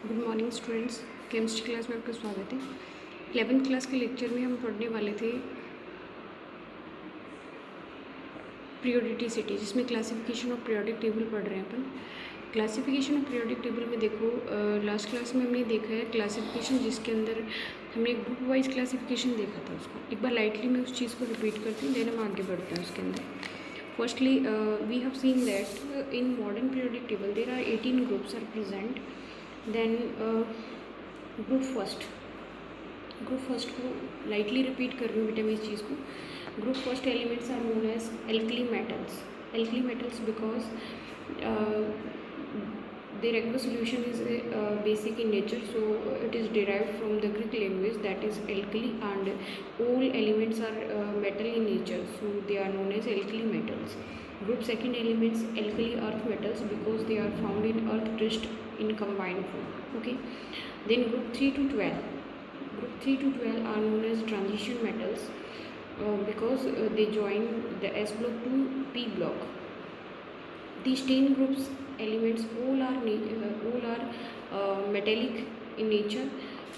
Good morning students. Chemistry class में आपका स्वागत है। 11th क्लास के लेक्चर में हम पढ़ने वाले थे पीरियोडिसिटी, जिसमें क्लासिफिकेशन ऑफ पीरियोडिक टेबल पढ़ रहे हैं अपन। क्लासिफिकेशन ऑफ पीरियोडिक टेबल में देखो, लास्ट क्लास में हमने देखा है क्लासिफिकेशन, जिसके अंदर हमने ग्रुप वाइज क्लासिफिकेशन देखा था। उसको एक बार लाइटली मैं उस चीज़ को रिपीट करती हूँ, देन हम आगे बढ़ते हैं उसके अंदर। Firstly we have seen that in modern periodic table there are 18 groups are present. Then group first को लाइटली रिपीट कर रही हूँ बेटा मैं इस चीज़ को। Group first elements are known as alkali metals because their aqueous solution is basic in nature, so it is derived from the Greek language, that is alkali, and all elements are metal in nature, so they are known as alkali metals. Group second elements alkali earth metals because they are found in earth crust in combined form. Okay, then group 3 to 12 are known as transition metals because they join the S block to P block. These 10 groups elements all are metallic in nature,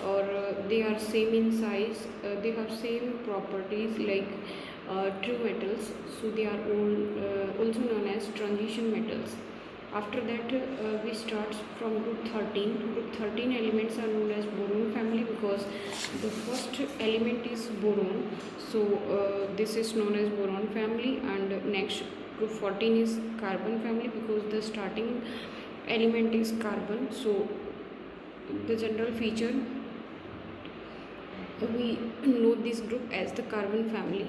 or they are same in size, they have same properties like true metals, so they are all also known as transition metals. After that we start from group 13. Group 13 elements are known as boron family because the first element is boron, so this is known as boron family. And next group 14 is carbon family because the starting element is carbon, so the general feature we note this group as the carbon family.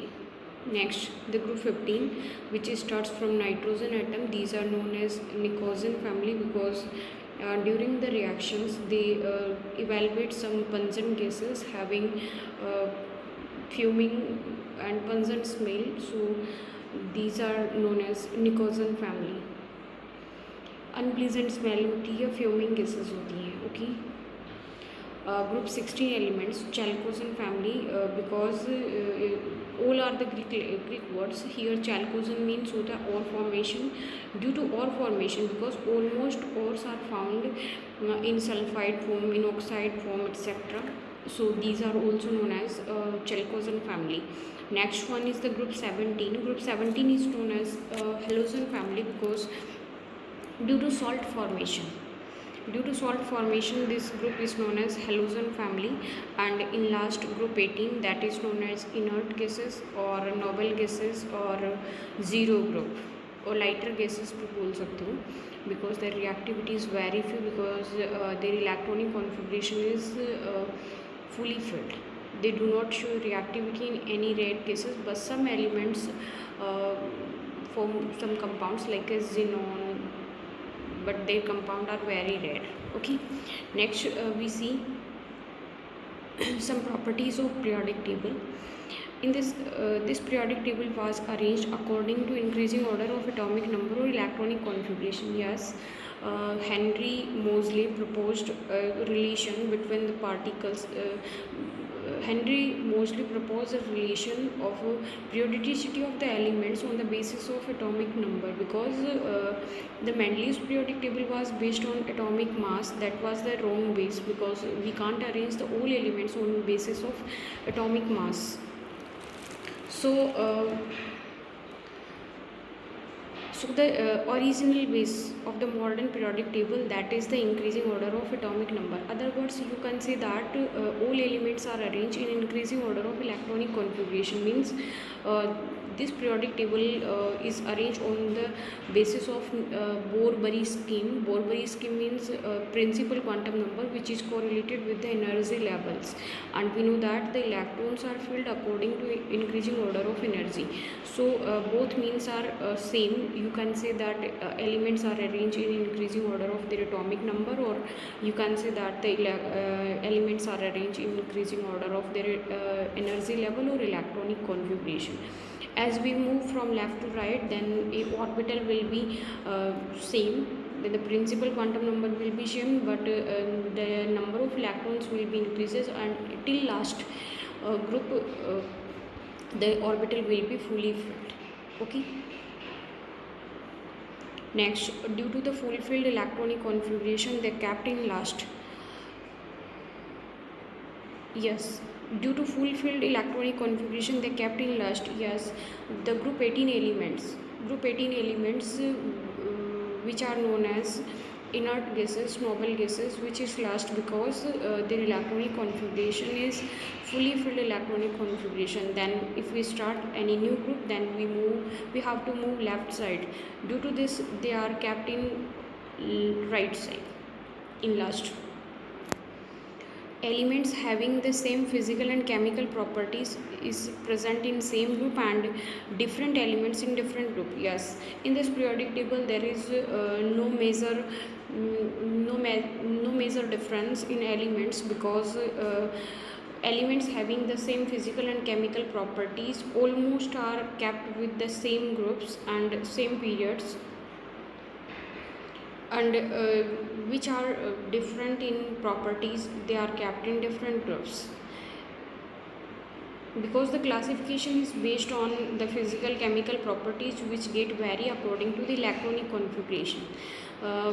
Next, the group 15, which starts from nitrogen atom, these are known as nicosin family because during the reactions they evaluate some pungent gases having fuming and pungent smell, so these are known as nicosin family. Unpleasant smell होती है, fuming gases होती हैं. Okay, group 16 elements chalcogen family because all are the Greek words. Here chalcogen means होता है ore formation. Due to ore formation, because almost ores are found in sulfide form, in oxide form, etc., so these are also known as chalcogen family. Next one is the group 17. Group 17 is known as halogen family because due to salt formation, this group is known as halogen family. And in last group 18, that is known as inert gases or noble gases or zero group or lighter gases भी बोल सकते हो, because their reactivity is very few because their electronic configuration is fully filled. They do not show reactivity in any rare cases, but some elements form some compounds like a xenon, but their compound are very rare. Okay, next we see some properties of periodic table. In this periodic table was arranged according to increasing order of atomic number or electronic configuration. Yes, Henry Moseley proposed a relation between the particles. Henry Moseley proposed a relation of periodicity of the elements on the basis of atomic number because the Mendeleev's periodic table was based on atomic mass. That was the wrong base because we can't arrange the all elements on basis of atomic mass. So the original base of the modern periodic table, that is the increasing order of atomic number. Other words, you can say that all elements are arranged in increasing order of electronic configuration. Means this periodic table is arranged on the basis of Bohr-Bury scheme. Bohr-Bury scheme means principal quantum number which is correlated with the energy levels, and we know that the electrons are filled according to increasing order of energy. So both means are same. You can say that elements are arranged in increasing order of their atomic number, or you can say that the elements are arranged in increasing order of their energy level or electronic configuration. As we move from left to right, then a orbital will be same, then the principal quantum number will be same, but the number of electrons will be increases, and till last group the orbital will be fully filled. Okay. Next, due to the fulfilled electronic configuration, they kept in last Yes. Due to fulfilled electronic configuration, they kept in last. Yes. The group 18 elements. Group 18 elements, which are known as inert gases, noble gases, which is last because their electronic configuration is fully filled electronic configuration. Then, if we start any new group, then we have to move left side. Due to this, they are kept in right side in last. Elements having the same physical and chemical properties is present in same group and different elements in different group. Yes, in this periodic table there is no major difference in elements because elements having the same physical and chemical properties almost are kept with the same groups and same periods, and which are different in properties, they are kept in different groups because the classification is based on the physical chemical properties which get vary according to the electronic configuration.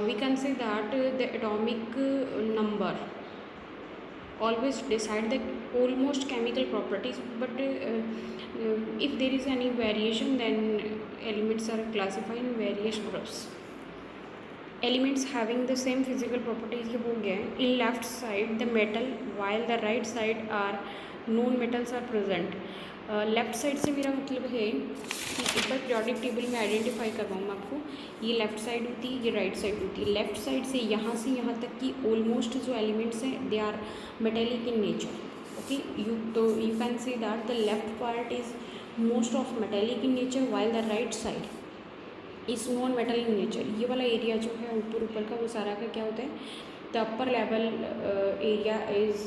We can say that the atomic number always decide the almost chemical properties, but if there is any variation, then elements are classified in various groups. Elements having the same physical properties ये हो गया है. In left side the metal while the right side are known metals are present. Left side से मेरा मतलब है कि एक बार पीरियोडिक टेबल में आइडेंटिफाई करवाऊँ मैं आपको. ये लेफ़्ट साइड होती है, ये राइट साइड होती है. लेफ़्ट साइड से यहाँ तक कि ऑलमोस्ट जो एलिमेंट्स हैं they are metallic in nature. Okay, you can see that the left part is most of metallic in nature while the right side is non metal in nature. ये वाला area जो है ऊपर का वो सारा का क्या होता है, the upper level area is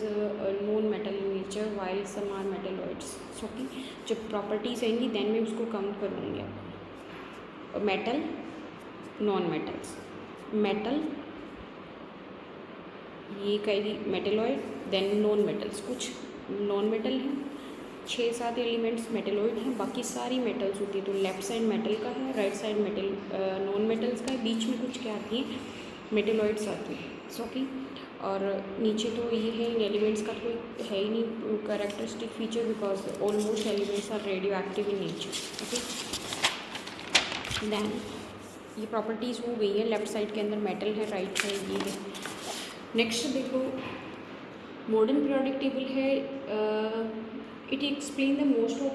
non metal in nature while some are metalloids. So कि जब प्रॉपर्टीज आएंगी देन मैं उसको काउंट करूँगी आपको. मेटल, नॉन मेटल्स, मेटल ये कहेगी मेटलॉइड, देन नॉन मेटल्स. कुछ नॉन मेटल हैं, 6-7 एलिमेंट्स मेटलॉइड हैं, बाकी सारी मेटल्स होती है. तो लेफ्ट साइड मेटल का है, right side metal non metals का है, बीच में कुछ क्या आती है मेटलॉइड्स आती हैं. सो कि और नीचे तो ये है, इन एलिमेंट्स का कोई है ही नहीं characteristic feature because almost elements are radioactive in nature. Okay, then ये प्रॉपर्टीज़ हो गई है. लेफ्ट साइड के अंदर मेटल है, राइट साइड ये है. नेक्स्ट देखो, मॉडर्न पीरियोडिक टेबल है. It explains the most of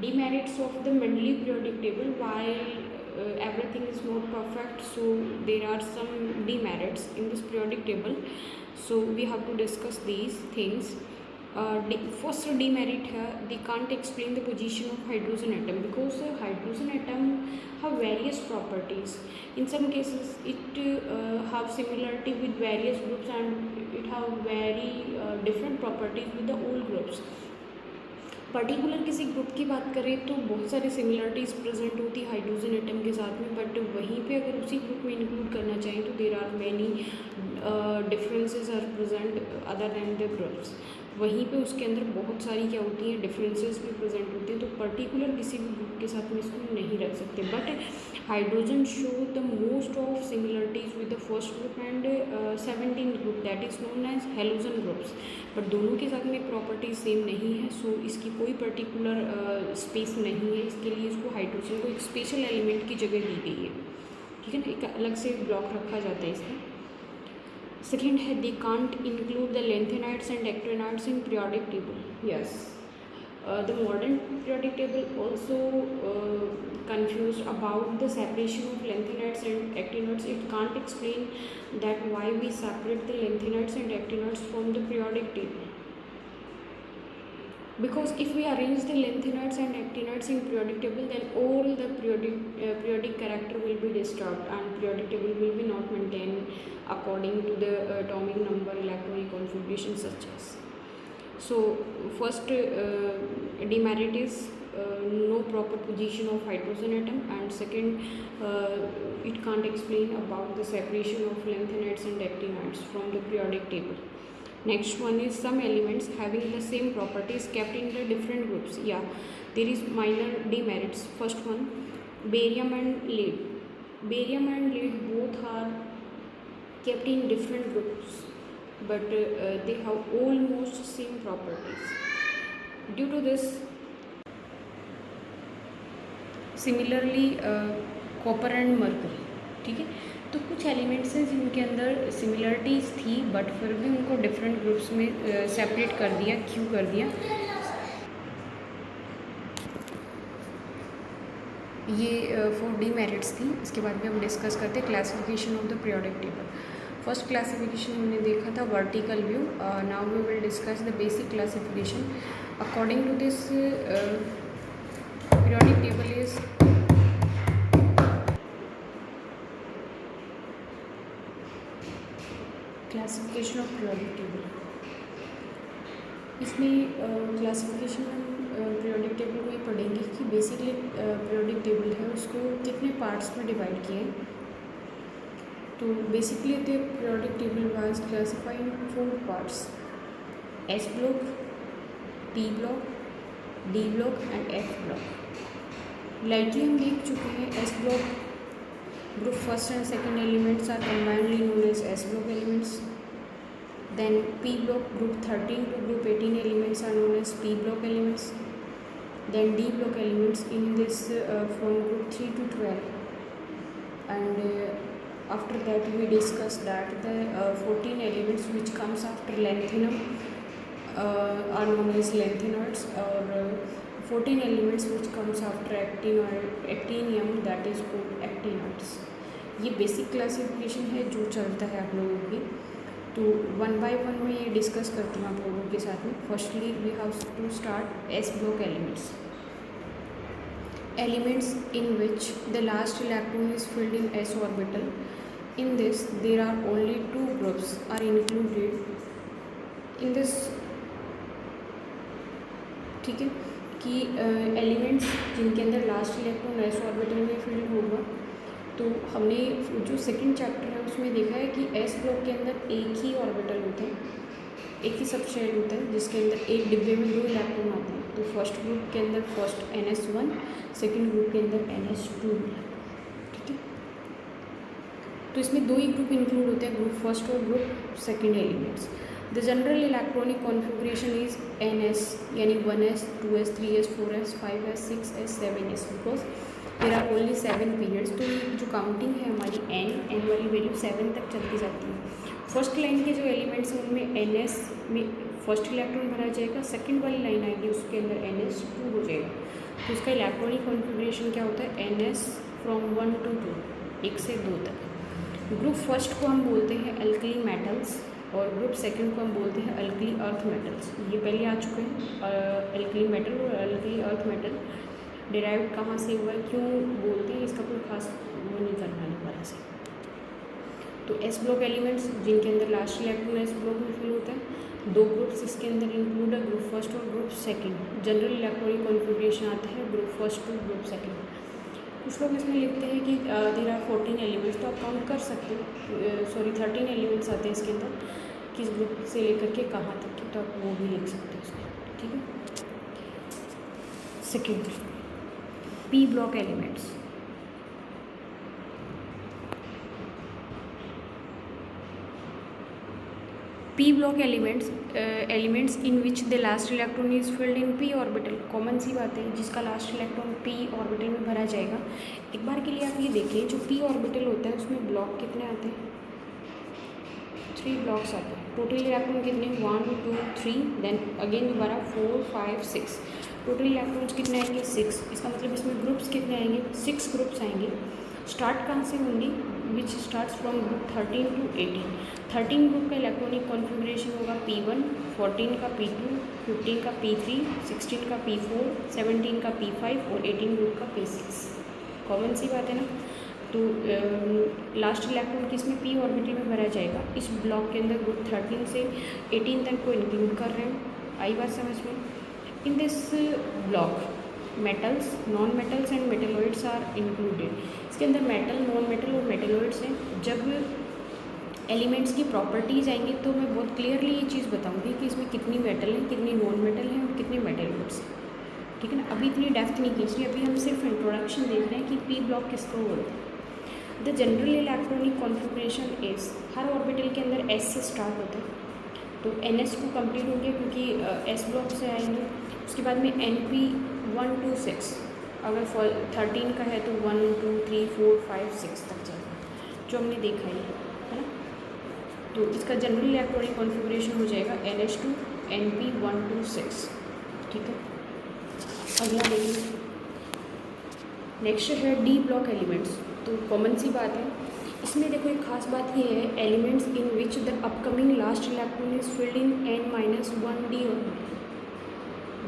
demerits of the Mendeleev periodic table. While everything is not perfect, so there are some demerits in this periodic table. So we have to discuss these things. First demerit है, they can't explain the position of hydrogen atom because hydrogen atom have various properties. In some cases it have similarity with various groups and it have very different properties with the all groups. Particular किसी group की बात करें तो बहुत सारी similarities present होती है hydrogen atom के साथ में, बट वहीं पे अगर उसी ग्रुप में इंक्लूड करना चाहें तो there are many differences are present other than the groups. वहीं पे उसके अंदर बहुत सारी क्या होती हैं डिफरेंसेस भी प्रेजेंट होती हैं. तो पर्टिकुलर किसी भी ग्रुप के साथ में इसको नहीं रख सकते. But hydrogen show the most of similarities with the first group and 17 group that is known as halogen groups. But दोनों के साथ में प्रॉपर्टीज सेम नहीं है, सो इसकी कोई पर्टिकुलर स्पेस नहीं है. इसके लिए इसको हाइड्रोजन को एक स्पेशल एलिमेंट की जगह दी गई है. ठीक है ना, एक अलग से ब्लॉक रखा जाता है इसका. सेकेंड है, they can't include the lanthanides and actinides in periodic table. Yes, the modern periodic table also confused about the separation of lanthanides and actinides. It can't explain that why we separate the lanthanides and actinides from the periodic table, because if we arrange the lanthanides and actinides in periodic table then all the periodic character will be disturbed and periodic table will be not maintained according to the atomic number, electronic configuration such as. So first demerit is no proper position of hydrogen atom, and second it can't explain about the separation of lanthanides and actinides from the periodic table. Next one is some elements having the same properties kept in the different groups. Yeah, there is minor demerits. First one, barium and lead. Barium and lead both are kept in different groups. but they have almost same properties. Due to this, similarly copper and mercury, ठीक है। तो कुछ elements हैं जिनके अंदर similarities थी but फिर भी उनको डिफरेंट ग्रुप्स में सेपरेट कर दिया। क्यों कर दिया? ये 4 डीमेरिट्स थी। इसके बाद में हम डिस्कस करते हैं classification of the periodic table. First classification हमने देखा था vertical view. Now we will discuss the basic classification. According to this periodic table is classification of periodic table. इसमें क्लासिफिकेशन हम पीरियोडिक टेबल को ये पढ़ेंगे कि बेसिकली पीरियोडिक टेबल है उसको कितने पार्ट्स में डिवाइड किए हैं। तो basically the periodic table was classified in 4 parts: S block, T block, D block and F block. Lightly हम देख चुके हैं S block group first and second elements are combinedly known as S block elements. Then P block group 13 to group 18 elements are known as P block elements. Then D block elements in this from group 3 to 12. And after that we discussed that the 14 elements which comes after lanthanum are known as lanthanoids, or 14 elements which comes after actinium that is called actinoids. ये basic classification है जो चलता है आप लोगों की। तो 1 bye 1 में ये डिस्कस करती हूँ आप लोगों के साथ में। Firstly we have to start S block elements in which the last electron is filled in s orbital. In this there are only 2 groups are included in this, ठीक है। कि एलिमेंट्स जिनके अंदर लास्ट इलेक्ट्रॉन s ऑर्बिटल में field होगा। तो हमने जो सेकंड चैप्टर है उसमें देखा है कि एस ब्लॉक के अंदर एक ही ऑर्बिटल होते हैं, एक ही सब शेल होता है जिसके अंदर एक डिब्बे में 2 इलेक्ट्रॉन आते हैं। तो फर्स्ट ग्रुप के अंदर फर्स्ट NS1, सेकंड ग्रुप के अंदर NS2, ठीक है। तो इसमें 2 ही ग्रुप इंक्लूड होते हैं, ग्रुप फर्स्ट और group second elements. The general electronic configuration is NS, यानी 1s, 2s, 3s, 4s, 5s, 6s, 7s, because there are only 7 periods. तो ये जो काउंटिंग है हमारी n वाली वैल्यू 7 तक चलती जाती है। फर्स्ट लाइन के जो एलिमेंट्स हैं उनमें NS में फर्स्ट इलेक्ट्रॉन भरा जाएगा, सेकंड वाली लाइन आएगी उसके अंदर NS2 हो जाएगा। तो इसका इलेक्ट्रॉनिक कॉन्फ़िगरेशन क्या होता है? NS फ्रॉम 1 to 2, 1 से 2 तक। ग्रुप फर्स्ट को हम बोलते हैं अल्कली मेटल्स और ग्रुप सेकंड को हम बोलते हैं अल्कली अर्थ मेटल्स। ये पहले आ चुके हैं। अल्कली मेटल और अल्कली अर्थ मेटल डिराइव कहाँ से हुआ है, क्यों बोलते हैं, इसका कोई खास वो नहीं करना है दोबारा से। तो एस ब्लॉक एलिमेंट्स जिनके अंदर लास्ट इलेक्ट्रॉन एस ब्लॉक में फिल होता है, 2 ग्रुप्स इसके अंदर इंक्लूड है, ग्रुप फर्स्ट और group second. General electronic configuration आता है group first to group second. कुछ लोग इसमें लिखते हैं कि देयर आर 14 एलिमेंट्स, तो आप काउंट कर सकते हो। 13 एलिमेंट्स आते हैं इसके अंदर, किस ग्रुप से लेकर के कहाँ तक के, तो आप वो भी लिख सकते हो इसमें, ठीक है। Second P block elements. P block elements in which the last electron is filled in p orbital। Common सी बात है, जिसका लास्ट इलेक्ट्रॉन p ऑर्बिटल में भरा जाएगा। एक बार के लिए आप ये देखिए, जो p ऑर्बिटल होता है उसमें ब्लॉक कितने आते हैं? 3 ब्लॉक्स आते हैं। टोटल इलेक्ट्रॉन कितने? 1 2 3, देन अगेन दोबारा 4 5 6। टोटल इलेक्ट्रॉन्स कितने आएंगे? 6। इसका मतलब इसमें ग्रुप्स कितने आएंगे? 6 ग्रुप्स आएंगे। स्टार्ट कहाँ से होंगी? विच starts from group 13 to 18। 13 group का इलेक्ट्रॉनिक कॉन्फ़िगरेशन होगा P1, 14 का P2, 15 का P3, 16 का P4, 17 का P5 और 18 ग्रुप का P6। कॉमन सी बात है ना। तो लास्ट इलेक्ट्रॉन किस में? P ऑर्बिटल में भरा जाएगा। इस ब्लॉक के अंदर ग्रुप 13 से 18 तक को इंक्लूड कर रहे हैं। आई बात समझ में? In this block metals, non metals and metalloids are included. इसके अंदर मेटल, नॉन मेटल और मेटेलॉइड्स हैं। जब एलिमेंट्स की प्रॉपर्टीज़ आएंगी तो मैं बहुत क्लियरली ये चीज़ बताऊंगी कि इसमें कितनी मेटल है, कितनी नॉन मेटल है और कितने मेटेलॉइड्स हैं, ठीक है ना। अभी इतनी डेप्थ नहीं की, इसलिए अभी हम सिर्फ इंट्रोडक्शन देख रहे हैं कि पी ब्लॉक किसको बोलते हैं। The general electronic configuration is, her orbital के अंदर एस से स्टार्ट होता है। तो NS2 कंप्लीट हो गया क्योंकि S ब्लॉक से आएंगे। उसके बाद में NP 1 to 6, अगर 13 का है तो 1 2 3 4 5 6 तक जाएगा, जो हमने देखा ही है ना। तो इसका जनरल इलेक्ट्रॉनिक कॉन्फ़िगरेशन हो जाएगा NH2 NP 1 to 6, ठीक है। अगला देखिए, नेक्स्ट है D ब्लॉक एलिमेंट्स। तो कॉमन सी बात है इसमें, देखो एक खास बात ये है, elements in which the upcoming last electron is filled in n-1d orbital.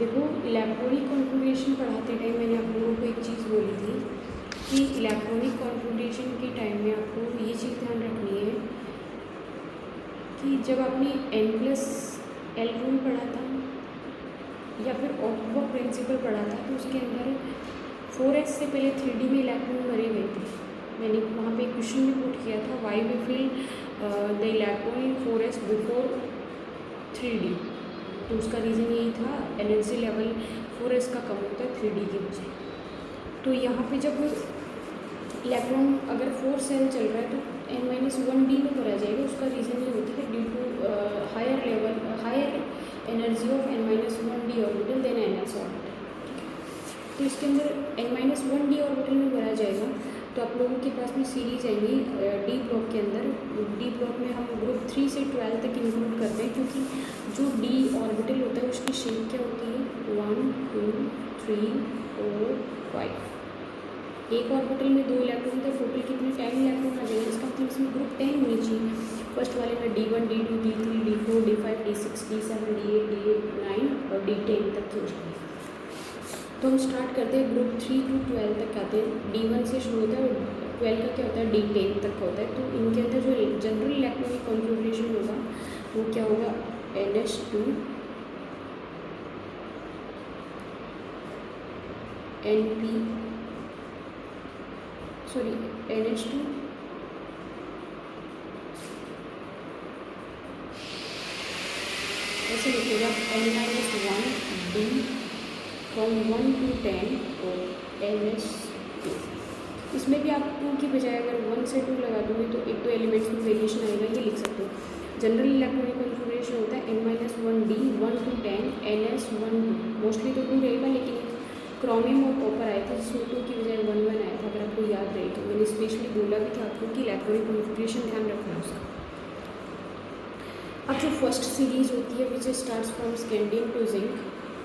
देखो इलेक्ट्रॉनिक कॉन्फ़िगरेशन पढ़ाते टाइम मैंने आप लोगों को एक चीज़ बोली थी कि इलेक्ट्रॉनिक कॉन्फ़िगरेशन के टाइम में आपको ये चीज़ ध्यान रखनी है कि जब आपने n+l रूल पढ़ा था या फिर ऑक्टोबॉक प्रिंसिपल पढ़ा था, तो उसके अंदर 4s से पहले 3d में इलेक्ट्रॉन भरे गए थे। मैंने वहाँ पे क्वेश्चन भी पुट किया था, why we fill the electron in 4s before 3d। तो उसका रीज़न यही था, एनर्जी लेवल 4s का कम होता है 3d की वजह। तो यहाँ पे जब इलेक्ट्रॉन अगर 4 सेल चल रहा है तो n-1d में भरा जाएगा। उसका रीज़न ये होता है due to higher energy of n-1d orbital than ns orbital. तो इसके अंदर n-1d ऑर्बिटल में भरा जाएगा। तो आप लोगों के पास में सीरीज आएंगी D ब्लॉक के अंदर। D ब्लॉक में हम ग्रुप 3 से 12 तक इंक्लूड करते हैं, क्योंकि जो D ऑर्बिटल होता है उसकी शेप क्या होती है, 1 2 3 4 5। एक ऑर्बिटल में 2 इलेक्ट्रॉन थे, टोटल कितने 10 इलेक्ट्रॉन आ जाएंगे। इसका मतलब इसमें ग्रुप 10 होनी चाहिए। फर्स्ट वाले में D1 D2 D3 D4 D5 D6 D7 D8 D8 9 और D10 तक की हो जाएंगे। तो हम स्टार्ट करते हैं ग्रुप 3 to 12 तक आते हैं। D1 से शुरू होता है और 12 का क्या होता है, D10 तक का होता है। तो इनके अंदर जो जनरल इलेक्ट्रॉनिक कॉन्फ़िगरेशन होगा वो क्या होगा, NH2 NP NH2 ऐसे लिखेगा n-1d फ्रॉम 1 to 10 और NH2। इसमें भी आप 2 की बजाय अगर 1 से 2 लगा दोगे तो एक दो एलिमेंट्स में वेरिएशन आएगा, ये लिख सकते हो। जनरल इलेक्ट्रॉनिक कॉन्फ़िगरेशन होता है n-1d 1 to 10 NS1। मोस्टली तो 2 रहेगा, लेकिन क्रोमियम और कॉपर आए थे जिसमें 2 की बजाय 1 1 आया था। अगर आपको याद रहे तो मैंने स्पेशली बोला भी था आपको कि इलेक्ट्रॉनिक कॉन्फ़िगरेशन ध्यान रखना है उसका। अब जो फर्स्ट सीरीज़ होती है which starts from scandium to zinc,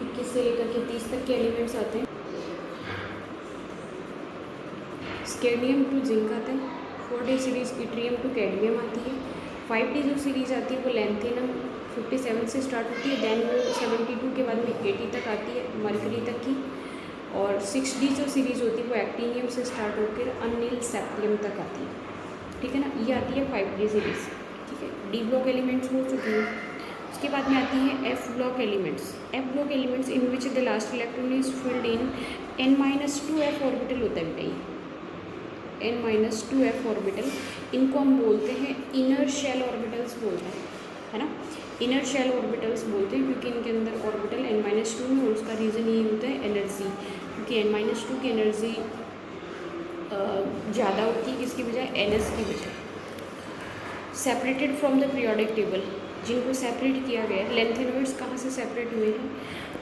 21 से लेकर के 30 तक के एलिमेंट्स आते हैं। स्कैंडियम टू जिंक आता है। 4d series yttrium to cadmium आती है। 5d जो सीरीज़ आती है वो लैंथेनम 57 से स्टार्ट होती है, दैन वो 72 के बाद में 80 तक आती है, मरकरी तक की। और 6d जो सीरीज़ होती है वो एक्टीनियम से स्टार्ट होकर अनिल सेप्टियम तक आती है, ठीक है ना। ये आती है 5d सीरीज़, ठीक है। डी ब्लॉक एलिमेंट्स हो चुकी हैं। उसके बाद में आती है F block elements. F block elements in which the last electron is filled in n-2f orbital होता है बेटा, n-2f ऑर्बिटल। इनको हम बोलते हैं इनर शेल ऑर्बिटल्स बोलते हैं, है ना। इनर शेल ऑर्बिटल्स बोलते हैं क्योंकि इनके अंदर ऑर्बिटल n-2 में, और उसका रीज़न ये होता है एनर्जी, क्योंकि n-2 की एनर्जी ज़्यादा होती है किसकी बजाय, ns की बजाय। Separated from the periodic table, जिनको सेपरेट किया गया है। लेंथेनॉइड्स कहाँ से सेपरेट हुए हैं,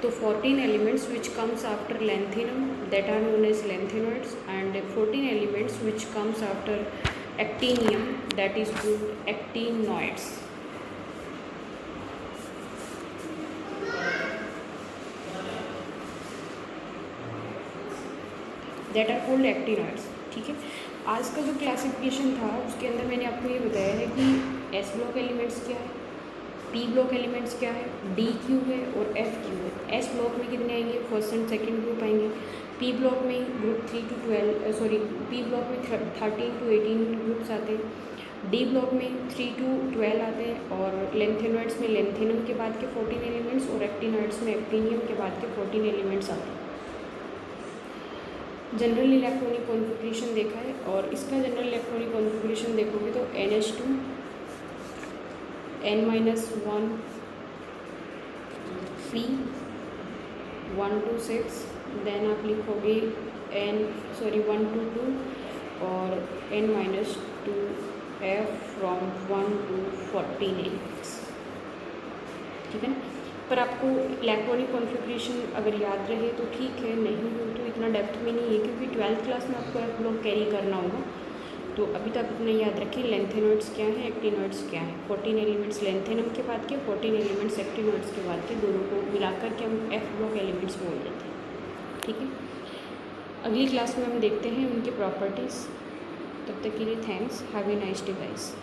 तो 14 elements which comes after lanthanum that are known as lanthanoids, and 14 elements which comes after actinium that is called actinoids. That are called actinoids, ठीक है। आज का जो क्लासिफिकेशन था उसके अंदर मैंने आपको ये बताया है कि एस ब्लॉक एलिमेंट्स क्या है, पी ब्लॉक एलिमेंट्स क्या है, डी क्यू है और एफ क्यू है। एस ब्लॉक में कितने आएंगे, फर्स्ट एंड सेकंड ग्रुप आएंगे। पी ब्लॉक में ग्रुप 3 to 12 पी ब्लॉक में 13 to 18 ग्रुप्स आते हैं। डी ब्लॉक में 3 to 12 आते हैं, और लेंथेनॉइड्स में लेंथेनम के बाद के 14 एलिमेंट्स, और एक्टिनॉइड्स में एक्टिनियम के बाद के 14 एलिमेंट्स आते हैं। जनरल इलेक्ट्रॉनिक कॉन्फ़िगरेशन देखा है, और इसका जनरल इलेक्ट्रॉनिक कॉन्फ़िगरेशन देखोगे तो NH2 n-1 P 1 to 6, then आप लिखोगे 1 to 2 और n-2 F from 1 to 14 elements. ठीक है ना। पर आपको इलेक्ट्रॉनिक कॉन्फ़िगरेशन अगर याद रहे तो ठीक है, नहीं हो तो इतना डेप्थ में नहीं है, क्योंकि 12th क्लास में आपको एफ ब्लॉक कैरी करना होगा। तो अभी तक इतना याद रखें, लेंथेनॉइड्स क्या है, एक्टिनॉइड्स क्या है। 14 एलिमेंट्स लेंथेनम के बाद के, 14 एलिमेंट्स एक्टिनॉइड्स के बाद के, दोनों को मिलाकर के हम एफ ब्लॉक एलिमेंट्स बोल देते हैं, ठीक है। अगली क्लास में हम देखते हैं उनकी प्रॉपर्टीज़। तब तक के लिए thanks, have a nice day guys.